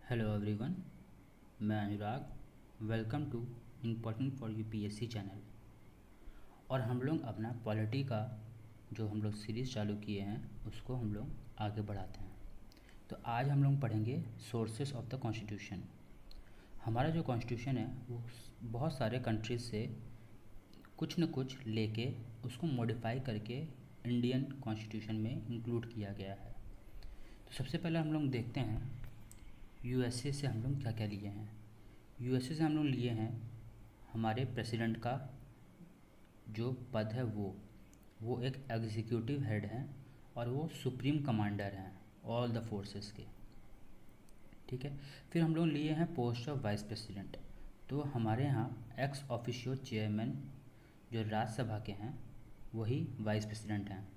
Hello everyone, मैं Anurag. Welcome to important for UPSC channel. और हम लोग अपना पॉलिटी का जो हम लोग सीरीज़ चालू किए हैं उसको हम लोग आगे बढ़ाते हैं। तो आज हम लोग पढ़ेंगे सोर्सेस ऑफ द कॉन्स्टिट्यूशन। हमारा जो कॉन्स्टिट्यूशन है वो बहुत सारे कंट्रीज से कुछ न कुछ लेके उसको मॉडिफाई करके इंडियन कॉन्स्टिट्यूशन में इंक्लूड किया गया है। तो सबसे पहले हम लोग देखते हैं यूएसए से हम लोग क्या क्या लिए हैं। यूएसए से हम लोग लिए हैं हमारे प्रेसिडेंट का जो पद है वो एक एग्जीक्यूटिव हेड हैं और वो सुप्रीम कमांडर हैं ऑल द फोर्सेस के। ठीक है। फिर हम लोग लिए हैं पोस्ट ऑफ वाइस प्रेसिडेंट। तो हमारे यहाँ एक्स ऑफिशियो चेयरमैन जो राज्यसभा के हैं वही वाइस प्रेसिडेंट हैं।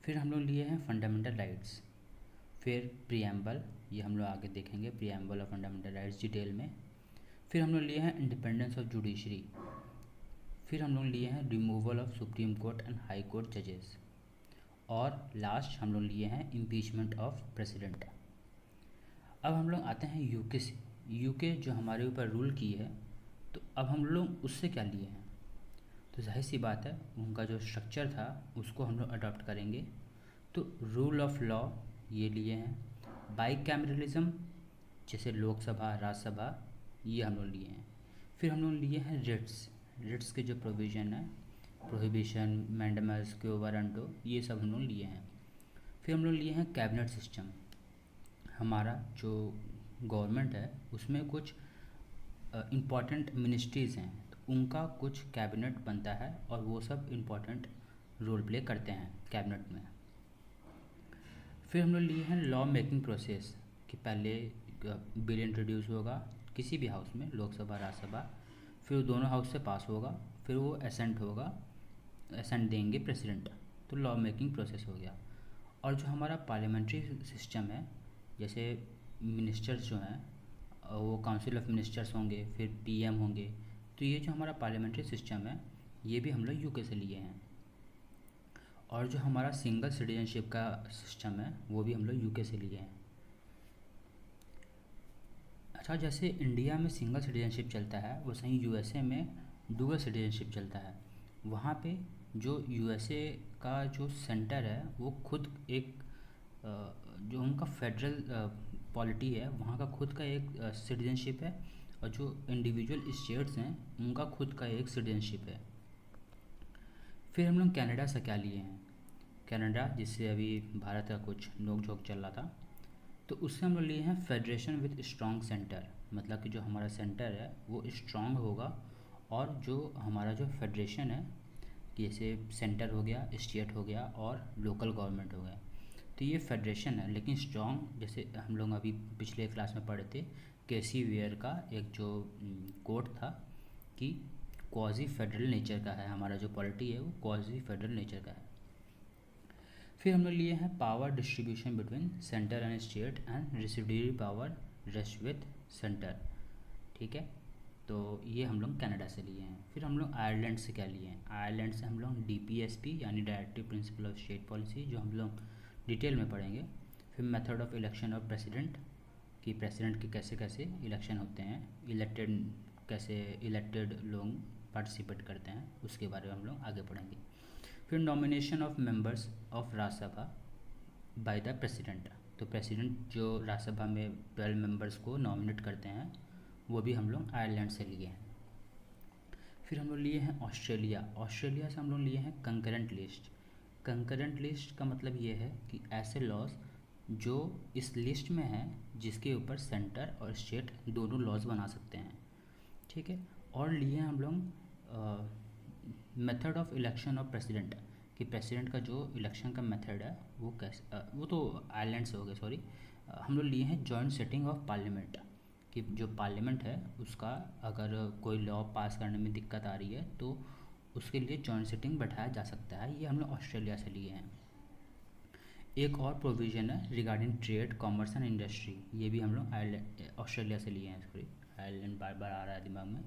फिर हम लोग लिए हैं फंडामेंटल राइट्स। फिर प्रियम्बल, ये हम लोग आगे देखेंगे प्रियम्बल और फंडामेंटल राइट्स डिटेल में। फिर हम लोग लिए हैं इंडिपेंडेंस ऑफ जुडिशरी। फिर हम लोग लिए हैं removal of supreme court and high court जजेस। और लास्ट हम लोग लिए हैं इम्पीचमेंट ऑफ प्रेसिडेंट। अब हम लोग आते हैं यूके से। यूके जो हमारे ऊपर रूल की है, तो अब हम लोग उससे क्या लिए हैं। तो जाहिर सी बात है उनका जो स्ट्रक्चर था उसको हम लोग अडॉप्ट करेंगे। तो रूल ऑफ लॉ ये लिए हैं। बाईकैमरलिज्म जैसे लोकसभा राज्यसभा ये हम लोग लिए हैं। फिर हम लोग लिए हैं रिट्स। रिट्स के जो प्रोविज़न है प्रोहिबिशन मैंडेमस क्योवारंटो ये सब हम लोग लिए हैं। फिर हम लोग लिए हैं कैबिनेट सिस्टम। हमारा जो गवर्नमेंट है उसमें कुछ इम्पॉर्टेंट मिनिस्ट्रीज़ हैं, तो उनका कुछ कैबिनेट बनता है और वो सब इम्पॉर्टेंट रोल प्ले करते हैं कैबिनेट में। फिर हम लोग लिए हैं लॉ मेकिंग प्रोसेस कि पहले बिल इंट्रोड्यूस होगा किसी भी हाउस में, लोकसभा राज्यसभा, फिर दोनों हाउस से पास होगा, फिर वो एसेंट होगा, एसेंट देंगे प्रेसिडेंट, तो लॉ मेकिंग प्रोसेस हो गया। और जो हमारा पार्लियामेंट्री सिस्टम है, जैसे मिनिस्टर्स जो हैं वो काउंसिल ऑफ मिनिस्टर्स होंगे, फिर पीएम होंगे, तो ये जो हमारा पार्लियामेंट्री सिस्टम है ये भी हम लोग यूके से लिए हैं। और जो हमारा सिंगल सिटीजनशिप का सिस्टम है वो भी हम लोग यूके से लिए हैं। अच्छा, जैसे इंडिया में सिंगल सिटीजनशिप चलता है वैसे ही यूएसए में डुअल सिटीजनशिप चलता है। वहाँ पे जो यूएसए का जो सेंटर है वो खुद एक जो उनका फेडरल पॉलिटी है वहाँ का खुद का एक सिटीजनशिप है, और जो इंडिविजुअल स्टेट्स हैं उनका खुद का एक सिटीजनशिप है। फिर हम लोग कनाडा से क्या लिए हैं। कनाडा जिससे अभी भारत का कुछ नोक झोंक चल रहा था, तो उससे हम लोग लिए हैं फेडरेशन विद स्ट्रॉन्ग सेंटर। मतलब कि जो हमारा सेंटर है वो स्ट्रॉन्ग होगा, और जो हमारा जो फेडरेशन है जैसे सेंटर हो गया, स्टेट हो गया और लोकल गवर्नमेंट हो गया, तो ये फेडरेशन है लेकिन स्ट्रॉन्ग। जैसे हम लोग अभी पिछले क्लास में पढ़े थे केसी वेयर का एक जो कोट था कि क्वाजी फेडरल नेचर का है, हमारा जो पॉलिटी है वो क्वाजी फेडरल नेचर का है। फिर हम लोग लिए हैं power distribution between centre and state and residuary power rest with centre. ठीक है, तो ये हम लोग कनाडा से लिए हैं। फिर हम लोग आयरलैंड से क्या लिए हैं। आयरलैंड से हम लोग डीपीएसपी यानी directive principle of state policy, जो हम लोग डिटेल में पढ़ेंगे। फिर method of election of president कि प्रेसिडेंट के कैसे कैसे इलेक्शन होते हैं, इलेक्टेड कैसे इलेक्टेड लोग पार्टिसिपेट करते हैं, उसके बारे में हम लोग आगे पढ़ेंगे। फिर nomination of members of Rajya Sabha by the president. तो प्रेसिडेंट जो राज्यसभा में 12 मेंबर्स को नॉमिनेट करते हैं वो भी हम लोग आयरलैंड से लिए हैं। फिर हम लोग लिए हैं ऑस्ट्रेलिया। ऑस्ट्रेलिया से हम लोग लिए हैं कंकरेंट लिस्ट। कंकरेंट लिस्ट का मतलब ये है कि ऐसे लॉज जो इस लिस्ट में हैं जिसके ऊपर सेंटर और स्टेट दोनों लॉज बना सकते हैं। ठीक है। और लिए हम लोग method of election of president कि प्रेसिडेंट का जो इलेक्शन का मेथड है वो कैसे वो तो आयरलैंड से हो गया, सॉरी। हम लोग लिए हैं जॉइंट सेटिंग ऑफ पार्लियामेंट कि जो पार्लियामेंट है उसका अगर कोई लॉ पास करने में दिक्कत आ रही है तो उसके लिए जॉइंट सेटिंग बैठाया जा सकता है। ये हम लोग ऑस्ट्रेलिया से लिए हैं। एक और प्रोविज़न है regarding trade commerce and industry, ये भी हम लोग आयरलैंड ऑस्ट्रेलिया से लिए हैं। सॉरी, आयरलैंड बार बार आ रहा है दिमाग में।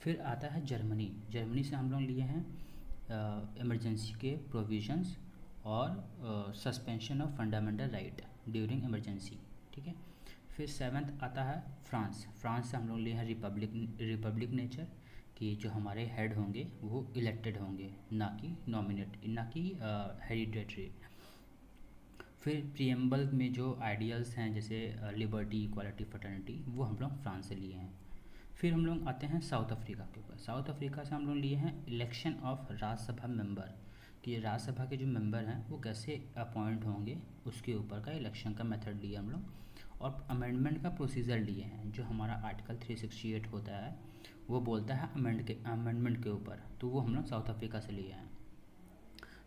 फिर आता है जर्मनी। जर्मनी से हम लोग लिए हैं इमरजेंसी के प्रोविज़न्स और suspension of fundamental right during emergency. ठीक है। फिर 7th आता है फ्रांस। फ्रांस से हम लोग लिए हैं रिपब्लिक नेचर, कि जो हमारे हेड होंगे वो इलेक्टेड होंगे, ना कि नॉमिनेट, ना कि हेरिडेटरी। फिर प्रियम्बल में जो आइडियल्स हैं जैसे लिबर्टी, इक्वालिटी, फ्रेटर्निटी, वो हम लोग फ्रांस से लिए हैं। फिर हम लोग आते हैं साउथ अफ्रीका के ऊपर। साउथ अफ्रीका से हम लोग लिए हैं इलेक्शन ऑफ राज्यसभा मेंबर, कि राज्यसभा के जो मेंबर हैं वो कैसे अपॉइंट होंगे, उसके ऊपर का इलेक्शन का मेथड लिया हम लोग। और अमेंडमेंट का प्रोसीजर लिए हैं, जो हमारा आर्टिकल 368 होता है वो बोलता है अमेंडमेंट के ऊपर, तो वो हम लोग साउथ अफ्रीका से लिए हैं।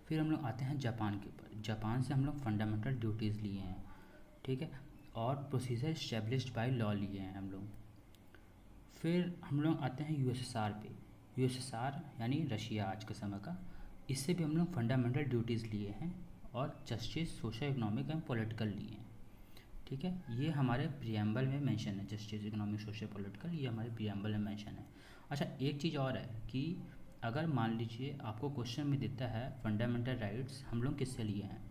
फिर हम लोग आते हैं जापान के ऊपर। जापान से हम लोग फंडामेंटल ड्यूटीज़ लिए हैं, ठीक है, और प्रोसीजर इस्टेब्लिश्ड बाय लॉ लिए हैं हम लोग। फिर हम लोग आते हैं यूएसएसआर पे। यूएसएसआर यानी रशिया आज के समय का, इससे भी हम लोग फंडामेंटल ड्यूटीज़ लिए हैं और justice, social, economic and political लिए हैं, ठीक है। ये हमारे प्रियम्बल में मेंशन है, जस्टिस, इकोनॉमिक, सोशल, पॉलिटिकल, ये हमारे प्रियम्बल में मेंशन है। अच्छा, एक चीज़ और है कि अगर मान लीजिए आपको क्वेश्चन में देता है फंडामेंटल राइट्स हम लोग किससे लिए हैं,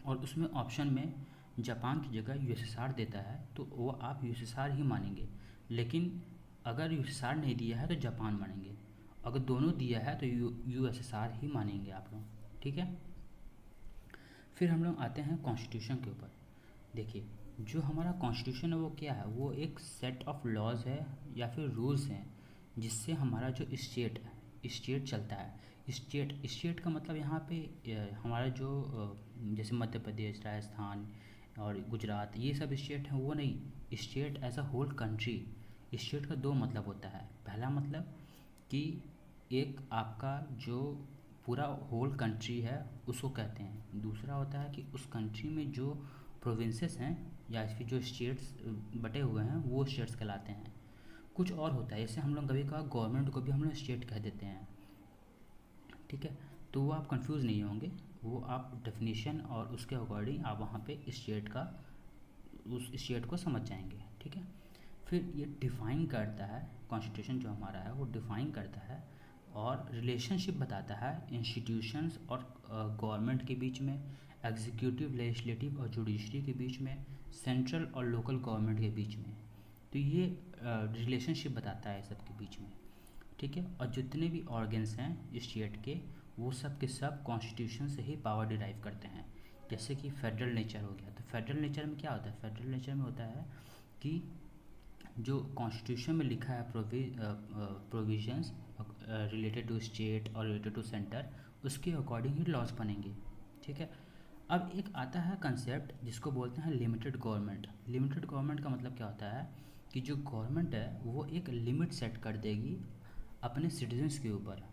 और उसमें ऑप्शन में जापान की जगह यूएसएसआर देता है, तो वो आप यूएसएसआर ही मानेंगे। लेकिन अगर यूएसएसआर नहीं दिया है तो जापान मानेंगे, अगर दोनों दिया है तो यूएसएसआर ही मानेंगे आप लोग, ठीक है। फिर हम लोग आते हैं कॉन्स्टिट्यूशन के ऊपर। देखिए, जो हमारा कॉन्स्टिट्यूशन है वो क्या है, वो एक सेट ऑफ लॉज है या फिर रूल्स हैं जिससे हमारा जो स्टेट चलता है। स्टेट का मतलब यहाँ पे हमारा जो जैसे मध्य प्रदेश, राजस्थान और गुजरात, ये सब स्टेट हैं वो नहीं, state as a whole country. State का दो मतलब होता है। पहला मतलब कि एक आपका जो पूरा होल कंट्री है उसको कहते हैं। दूसरा होता है कि उस कंट्री में जो प्रोविंसेस हैं या फिर जो स्टेट्स बटे हुए हैं वो स्टेट्स कहलाते हैं। कुछ और होता है, जैसे हम लोग कभी कहा गवर्नमेंट को भी हम लोग स्टेट कह देते हैं, ठीक है। तो वो आप कंफ्यूज नहीं होंगे, वो आप डेफिनेशन और उसके अकॉर्डिंग आप वहाँ पे स्टेट का, उस स्टेट को समझ जाएंगे, ठीक है। फिर ये डिफ़ाइन करता है, कॉन्स्टिट्यूशन जो हमारा है वो डिफ़ाइन करता है और रिलेशनशिप बताता है इंस्टीट्यूशंस और गवर्नमेंट के बीच में, एग्जीक्यूटिव, लेजिस्लेटिव और जुडिशरी के बीच में, सेंट्रल और लोकल गवर्नमेंट के बीच में। तो ये रिलेशनशिप बताता है सबके बीच में, ठीक है। और जितने भी ऑर्गन्स हैं स्टेट के, वो सब के सब कॉन्स्टिट्यूशन से ही पावर डिराइव करते हैं। जैसे कि फेडरल नेचर हो गया, तो फेडरल नेचर में क्या होता है, फेडरल नेचर में होता है कि जो कॉन्स्टिट्यूशन में लिखा है प्रोविजंस रिलेटेड टू स्टेट और रिलेटेड टू सेंटर, उसके अकॉर्डिंग ही लॉज बनेंगे, ठीक है। अब एक आता है कंसेप्ट जिसको बोलते हैं लिमिटेड गवर्नमेंट। लिमिटेड गवर्नमेंट का मतलब क्या होता है कि जो गवर्नमेंट है वो एक लिमिट सेट कर देगी अपने सिटीजन्स के ऊपर,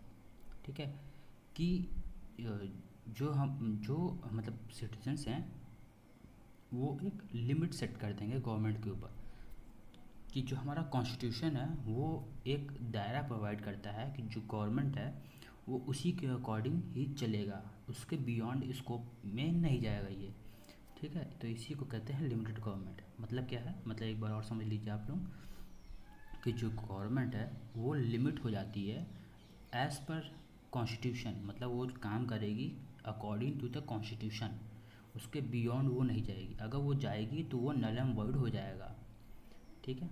ठीक है, कि जो मतलब सिटीजन्स हैं वो एक लिमिट सेट कर देंगे गवर्नमेंट के ऊपर, कि जो हमारा कॉन्स्टिट्यूशन है वो एक दायरा प्रोवाइड करता है कि जो गवर्नमेंट है वो उसी के अकॉर्डिंग ही चलेगा, उसके बियॉन्ड स्कोप में नहीं जाएगा ये, ठीक है। तो इसी को कहते हैं लिमिटेड गवर्नमेंट। मतलब क्या है, मतलब एक बार और समझ लीजिए आप लोग, कि जो गवर्नमेंट है वो लिमिट हो जाती है एज़ पर कॉन्स्टिट्यूशन, मतलब वो काम करेगी अकॉर्डिंग टू द कॉन्स्टिट्यूशन, उसके बियॉन्ड वो नहीं जाएगी। अगर वो जाएगी तो वो नल एंड वॉइड हो जाएगा, ठीक है।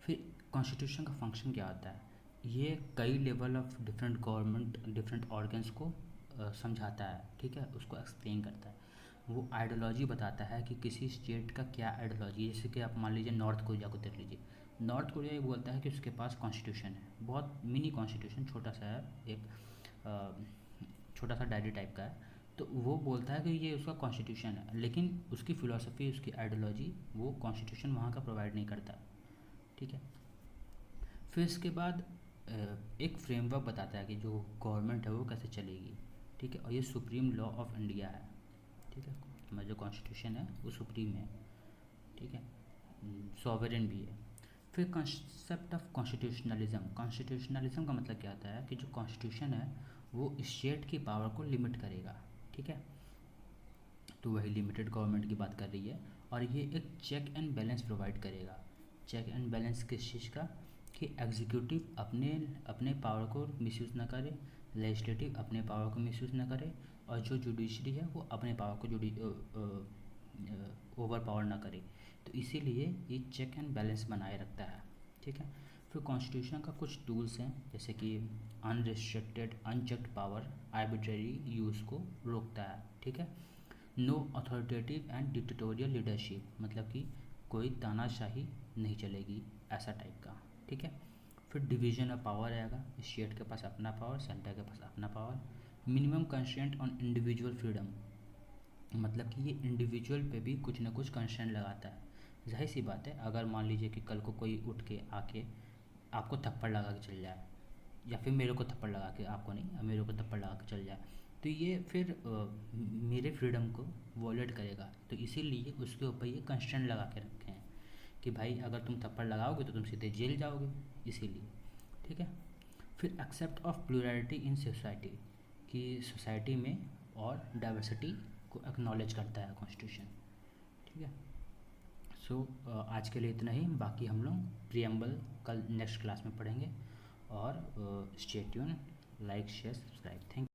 फिर कॉन्स्टिट्यूशन का फंक्शन क्या होता है, ये कई level of different government, different organs को समझाता है, ठीक है, उसको एक्सप्लेन करता है। वो आइडियोलॉजी बताता है कि किसी स्टेट का क्या आइडियोलॉजी है। जैसे कि आप मान लीजिए नॉर्थ कोरिया को देख लीजिए, नॉर्थ कोरिया ये बोलता है कि उसके पास कॉन्स्टिट्यूशन है, बहुत मिनी कॉन्स्टिट्यूशन, छोटा सा है, एक छोटा सा डायरी टाइप का है, तो वो बोलता है कि ये उसका कॉन्स्टिट्यूशन है, लेकिन उसकी फ़िलासफ़ी, उसकी आइडियोलॉजी वो कॉन्स्टिट्यूशन वहाँ का प्रोवाइड नहीं करता, ठीक है। फिर इसके बाद एक फ्रेमवर्क बताता है कि जो गवर्नमेंट है वो कैसे चलेगी, ठीक है, और ये सुप्रीम लॉ ऑफ इंडिया है, ठीक है। हमारा जो कॉन्स्टिट्यूशन है वो सुप्रीम है, ठीक है, सॉवरेन भी है। फिर कॉन्सेप्ट ऑफ कॉन्स्टिट्यूशनलिज्म। कॉन्स्टिट्यूशनलिज्म का मतलब क्या होता है कि जो कॉन्स्टिट्यूशन है वो स्टेट की पावर को लिमिट करेगा, ठीक है, तो वही लिमिटेड गवर्नमेंट की बात कर रही है। और ये एक चेक एंड बैलेंस प्रोवाइड करेगा। चेक एंड बैलेंस किस चीज़ का, कि एग्जीक्यूटिव अपने अपने पावर को मिसयूज़ ना करे, लेजिस्लेटिव अपने पावर को मिसयूज़ ना करे, और जो जुडिशरी है वो अपने पावर को ओवर पावर ना करे, तो इसीलिए ये चेक एंड बैलेंस बनाए रखता है। ठीक है। फिर कॉन्स्टिट्यूशन का कुछ टूल्स हैं, जैसे कि unrestricted unchecked power, arbitrary use को रोकता है। ठीक है। No authoritative and dictatorial leadership, मतलब कि कोई तानाशाही नहीं चलेगी, ऐसा टाइप का। ठीक है। फिर डिवीजन ऑफ पावर आएगा, स्टेट के पास अपना पावर, सेंटर के पास अपना power. Minimum constraint on individual freedom, मतलब कि ये इंडिविजुअल पे भी कुछ ना कुछ कंस्ट्रेंट लगाता है। जाहिर सी बात है, अगर मान लीजिए कि कल को कोई उठ के आके आपको थप्पड़ लगा के चल जाए, या फिर मेरे को थप्पड़ लगा के, आपको नहीं, मेरे को थप्पड़ लगा के चल जाए, तो ये फिर मेरे फ्रीडम को वॉलेट करेगा। तो इसीलिए उसके ऊपर ये कंस्ट्रेंट लगा के रखे हैं कि भाई अगर तुम थप्पड़ लगाओगे तो तुम सीधे जेल जाओगे, इसीलिए। ठीक है। फिर except of plurality in society, कि सोसाइटी में और डाइवर्सिटी को एक्नॉलेज करता है कॉन्स्टिट्यूशन। ठीक है। सो आज के लिए इतना ही, बाकी हम लोग प्रियम्बल कल नेक्स्ट क्लास में पढ़ेंगे। और stay tune, like share subscribe. Thank